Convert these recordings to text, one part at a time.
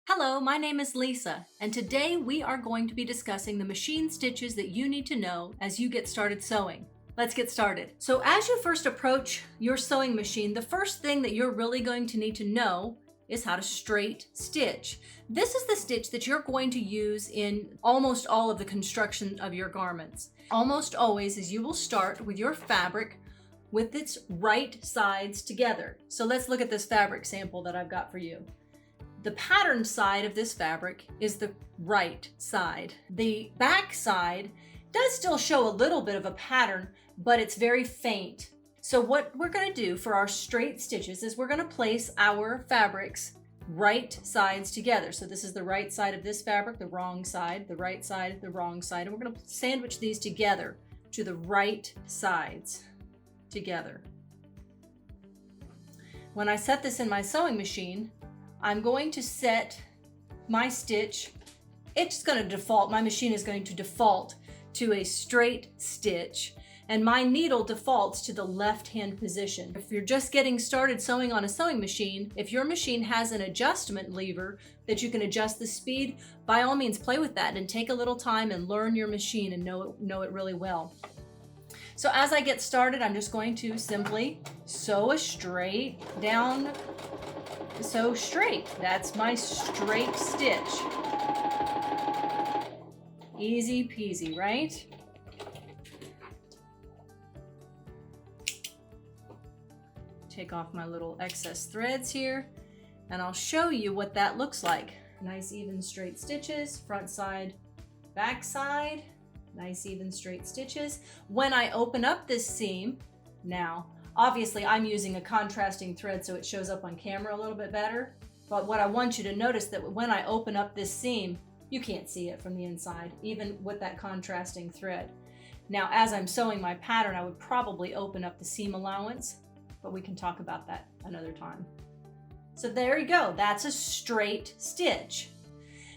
Hello, my name is Lisa, and today we are going to be discussing the machine stitches that you need to know as you get started sewing. Let's get started. So as you first approach your sewing machine, the first thing that you're really going to need to know is how to straight stitch. This is the stitch that you're going to use in almost all of the construction of your garments. Almost always is you will start with your fabric with its right sides together. So let's look at this fabric sample that I've got for you. The pattern side of this fabric is the right side. The back side does still show a little bit of a pattern, but it's very faint. So what we're going to do for our straight stitches is we're going to place our fabrics right sides together. So this is the right side of this fabric, the wrong side, the right side, the wrong side, and we're going to sandwich these together to the right sides together. When I set this in my sewing machine, I'm going to set my stitch. It's going to default, my machine is going to default to a straight stitch, and my needle defaults to the left-hand position. If you're just getting started sewing on a sewing machine, if your machine has an adjustment lever that you can adjust the speed, by all means play with that and take a little time and learn your machine and know it really well. So as I get started, I'm just going to simply sew a straight down. So straight, that's my straight stitch. Easy peasy, right? Take off my little excess threads here, and I'll show you what that looks like. Nice even straight stitches, front side, back side, nice even straight stitches. When I open up this seam, now, obviously, I'm using a contrasting thread so it shows up on camera a little bit better. But what I want you to notice that when I open up this seam, you can't see it from the inside, even with that contrasting thread. Now, as I'm sewing my pattern, I would probably open up the seam allowance, but we can talk about that another time. So there you go, that's a straight stitch.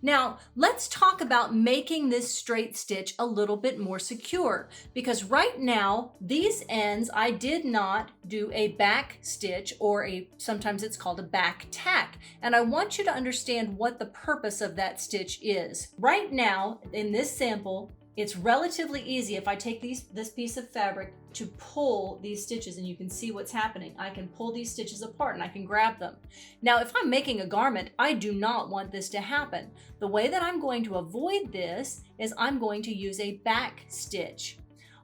Now, let's talk about making this straight stitch a little bit more secure, because right now, these ends, I did not do a back stitch, or sometimes it's called a back tack. And I want you to understand what the purpose of that stitch is. Right now, in this sample, it's relatively easy if I take this piece of fabric to pull these stitches, and you can see what's happening. I can pull these stitches apart and I can grab them. Now, if I'm making a garment, I do not want this to happen. The way that I'm going to avoid this is I'm going to use a back stitch.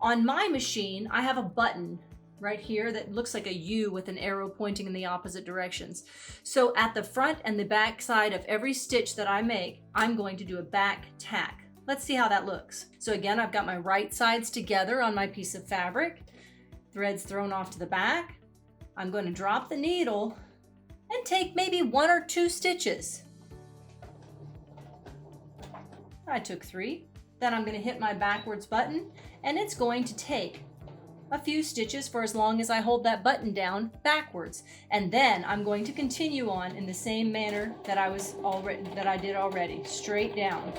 On my machine, I have a button right here that looks like a U with an arrow pointing in the opposite directions. So at the front and the back side of every stitch that I make, I'm going to do a back tack. Let's see how that looks. So again, I've got my right sides together on my piece of fabric, threads thrown off to the back. I'm going to drop the needle and take maybe 1 or 2 stitches. I took 3. Then I'm going to hit my backwards button, and it's going to take a few stitches for as long as I hold that button down backwards. And then I'm going to continue on in the same manner that I did already, straight down.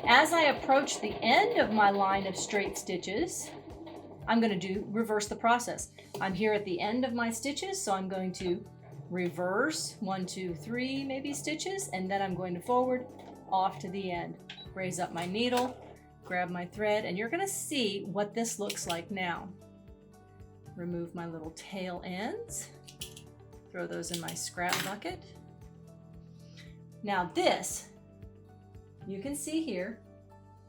As I approach the end of my line of straight stitches, I'm going to reverse the process. I'm here at the end of my stitches, so I'm going to reverse 1, 2, 3 maybe stitches, and then I'm going to forward off to the end. Raise up my needle, grab my thread, and you're going to see what this looks like now. Remove my little tail ends, throw those in my scrap bucket. Now this, you can see here,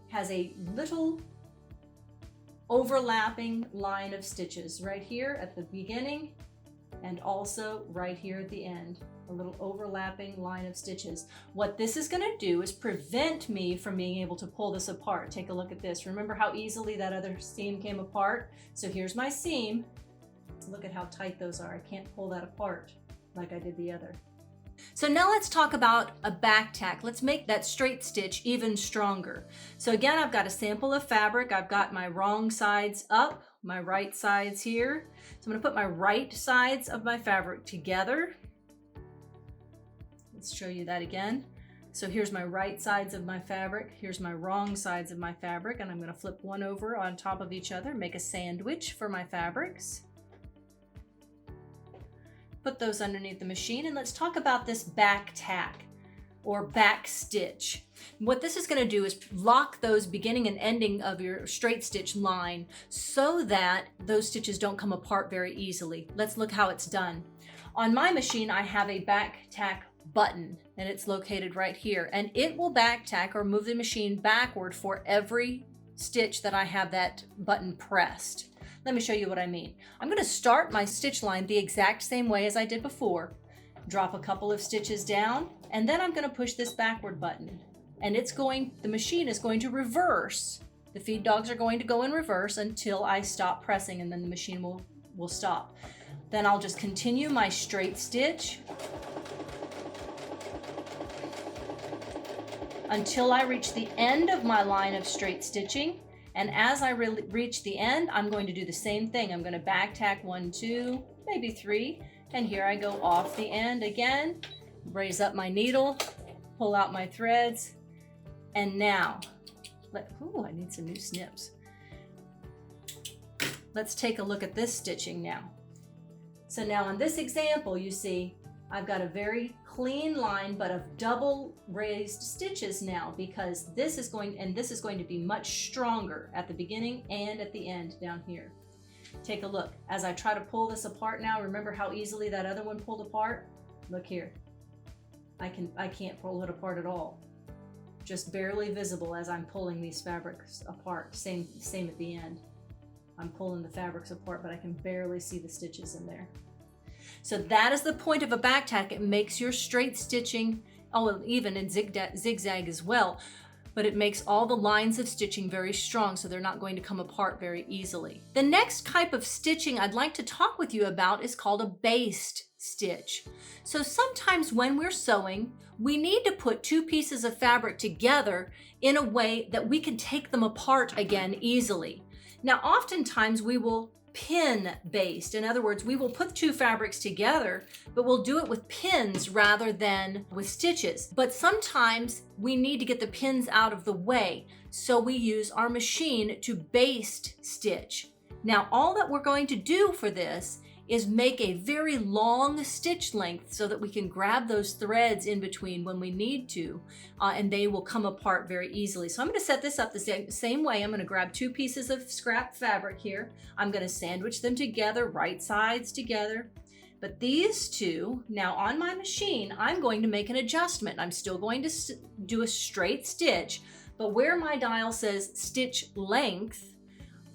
has a little overlapping line of stitches right here at the beginning and also right here at the end, a little overlapping line of stitches. What this is going to do is prevent me from being able to pull this apart. Take a look at this. Remember how easily that other seam came apart? So here's my seam. Look at how tight those are. I can't pull that apart like I did the other. So now let's talk about a back tack. Let's make that straight stitch even stronger. So again, I've got a sample of fabric. I've got my wrong sides up, my right sides here. So I'm going to put my right sides of my fabric together. Let's show you that again. So here's my right sides of my fabric. Here's my wrong sides of my fabric, and I'm going to flip one over on top of each other, make a sandwich for my fabrics. Put those underneath the machine, and let's talk about this back tack. or back stitch. What this is going to do is lock those beginning and ending of your straight stitch line so that those stitches don't come apart very easily. Let's look how it's done. On my machine, I have a back tack button, and it's located right here, and it will back tack or move the machine backward for every stitch that I have that button pressed. Let me show you what I mean. I'm going to start my stitch line the exact same way as I did before, drop a couple of stitches down, and then I'm going to push this backward button, and the machine is going to reverse. The feed dogs are going to go in reverse until I stop pressing, and then the machine will stop. Then I'll just continue my straight stitch until I reach the end of my line of straight stitching. And as I reach the end, I'm going to do the same thing. I'm going to back tack 1, 2, maybe 3, and here I go off the end again, raise up my needle, pull out my threads, and now, I need some new snips. Let's take a look at this stitching now. So now in this example, you see, I've got a very clean line, but of double raised stitches now, because this is going to be much stronger at the beginning and at the end down here. Take a look. As I try to pull this apart now, remember how easily that other one pulled apart? Look here. I can't pull it apart at all. Just barely visible as I'm pulling these fabrics apart. Same at the end. I'm pulling the fabrics apart, but I can barely see the stitches in there. So that is the point of a back tack. It makes your straight stitching, even in zigzag as well, but it makes all the lines of stitching very strong, so they're not going to come apart very easily. The next type of stitching I'd like to talk with you about is called a baste stitch. So sometimes when we're sewing, we need to put two pieces of fabric together in a way that we can take them apart again easily. Now, oftentimes we will pin baste. In other words, we will put two fabrics together, but we'll do it with pins rather than with stitches. But sometimes we need to get the pins out of the way, so we use our machine to baste stitch. Now, all that we're going to do for this is make a very long stitch length so that we can grab those threads in between when we need to, and they will come apart very easily. So I'm going to set this up the same way. I'm going to grab two pieces of scrap fabric here. I'm going to sandwich them together, right sides together. But these two, now on my machine, I'm going to make an adjustment. I'm still going to do a straight stitch, but where my dial says stitch length,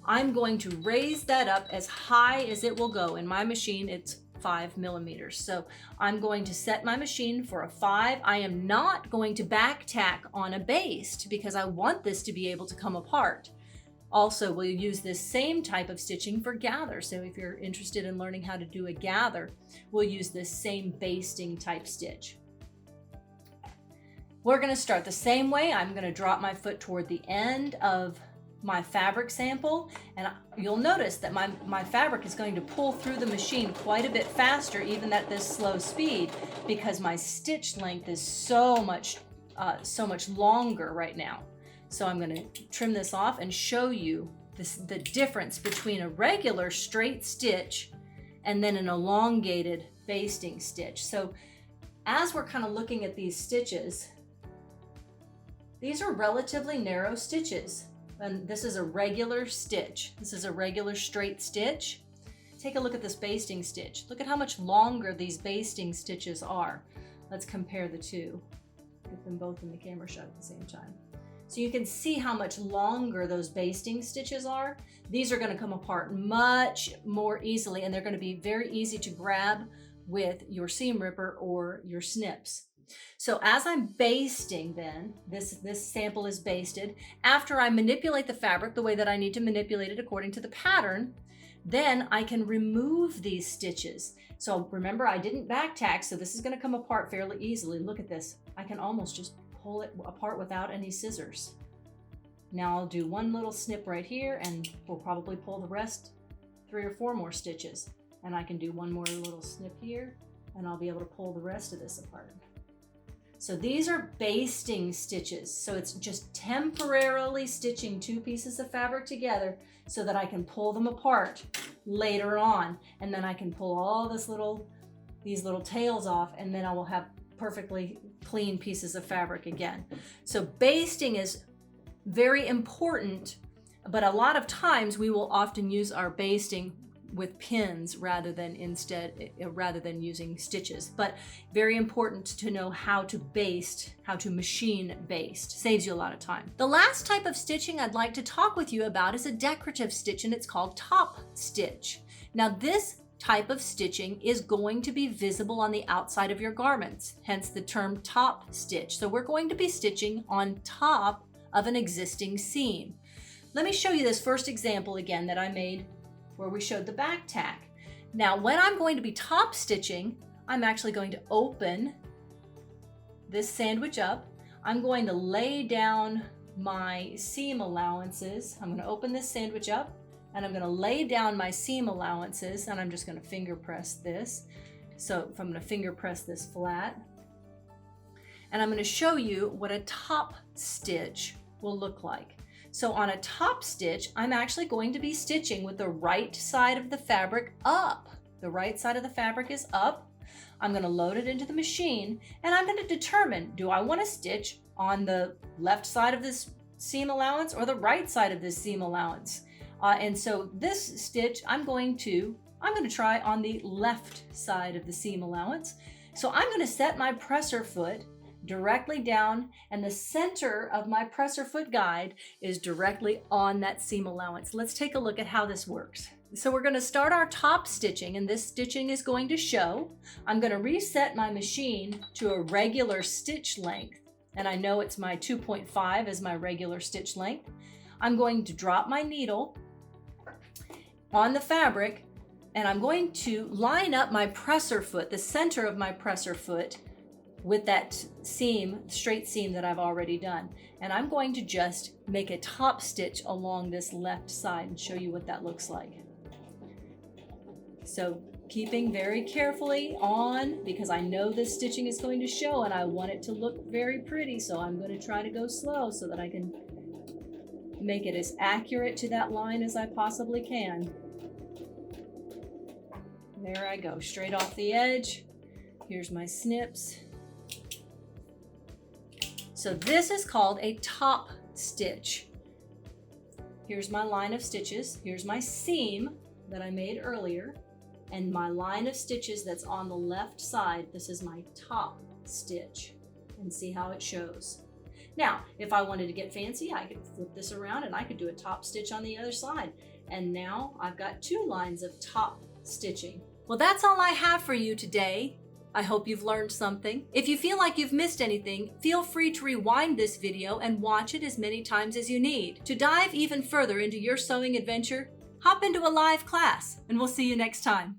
I'm going to raise that up as high as it will go. In my machine, it's 5 millimeters. So I'm going to set my machine for a 5. I am not going to back tack on a baste because I want this to be able to come apart. Also, we'll use this same type of stitching for gather. So if you're interested in learning how to do a gather, we'll use this same basting type stitch. We're going to start the same way. I'm going to drop my foot toward the end of my fabric sample, and you'll notice that my fabric is going to pull through the machine quite a bit faster even at this slow speed, because my stitch length is so much longer right now. So I'm going to trim this off and show you the difference between a regular straight stitch and then an elongated basting stitch. So as we're kind of looking at these stitches, these are relatively narrow stitches. And this is a regular stitch. This is a regular straight stitch. Take a look at this basting stitch. Look at how much longer these basting stitches are. Let's compare the two. Get them both in the camera shot at the same time. So you can see how much longer those basting stitches are. These are going to come apart much more easily, and they're going to be very easy to grab with your seam ripper or your snips. So as I'm basting then, this sample is basted. After I manipulate the fabric the way that I need to manipulate it according to the pattern, then I can remove these stitches. So remember, I didn't back tack, so this is going to come apart fairly easily. Look at this. I can almost just pull it apart without any scissors. Now I'll do one little snip right here, and we'll probably pull the rest 3 or 4 more stitches. And I can do one more little snip here, and I'll be able to pull the rest of this apart. So these are basting stitches. So it's just temporarily stitching two pieces of fabric together so that I can pull them apart later on. And then I can pull all these little tails off, and then I will have perfectly clean pieces of fabric again. So basting is very important, but a lot of times we will often use our basting with pins rather than using stitches. But very important to know how to baste, how to machine baste. Saves you a lot of time. The last type of stitching I'd like to talk with you about is a decorative stitch, and it's called top stitch. Now this type of stitching is going to be visible on the outside of your garments, hence the term top stitch. So we're going to be stitching on top of an existing seam. Let me show you this first example again that I made where we showed the back tack. Now, when I'm going to be top stitching, I'm actually going to open this sandwich up. I'm going to lay down my seam allowances. I'm going to open this sandwich up and I'm going to lay down my seam allowances, and I'm just going to finger press this. So if I'm going to finger press this flat, and I'm going to show you what a top stitch will look like. So on a top stitch, I'm actually going to be stitching with the right side of the fabric up. The right side of the fabric is up. I'm going to load it into the machine, and I'm going to determine, do I want to stitch on the left side of this seam allowance or the right side of this seam allowance? And so this stitch, I'm going to try on the left side of the seam allowance. So I'm going to set my presser foot directly down, and the center of my presser foot guide is directly on that seam allowance. Let's take a look at how this works. So we're going to start our top stitching, and this stitching is going to show. I'm going to reset my machine to a regular stitch length, and I know it's my 2.5 as my regular stitch length. I'm going to drop my needle on the fabric, and I'm going to line up my presser foot, the center of my presser foot, with that seam, straight seam that I've already done. And I'm going to just make a top stitch along this left side and show you what that looks like. So keeping very carefully on, because I know this stitching is going to show and I want it to look very pretty, so I'm going to try to go slow so that I can make it as accurate to that line as I possibly can. There I go, straight off the edge. Here's my snips. So this is called a top stitch. Here's my line of stitches. Here's my seam that I made earlier, and my line of stitches that's on the left side. This is my top stitch, and see how it shows. Now, if I wanted to get fancy, I could flip this around and I could do a top stitch on the other side. And now I've got two lines of top stitching. Well, that's all I have for you today. I hope you've learned something. If you feel like you've missed anything, feel free to rewind this video and watch it as many times as you need. To dive even further into your sewing adventure, hop into a live class, and we'll see you next time.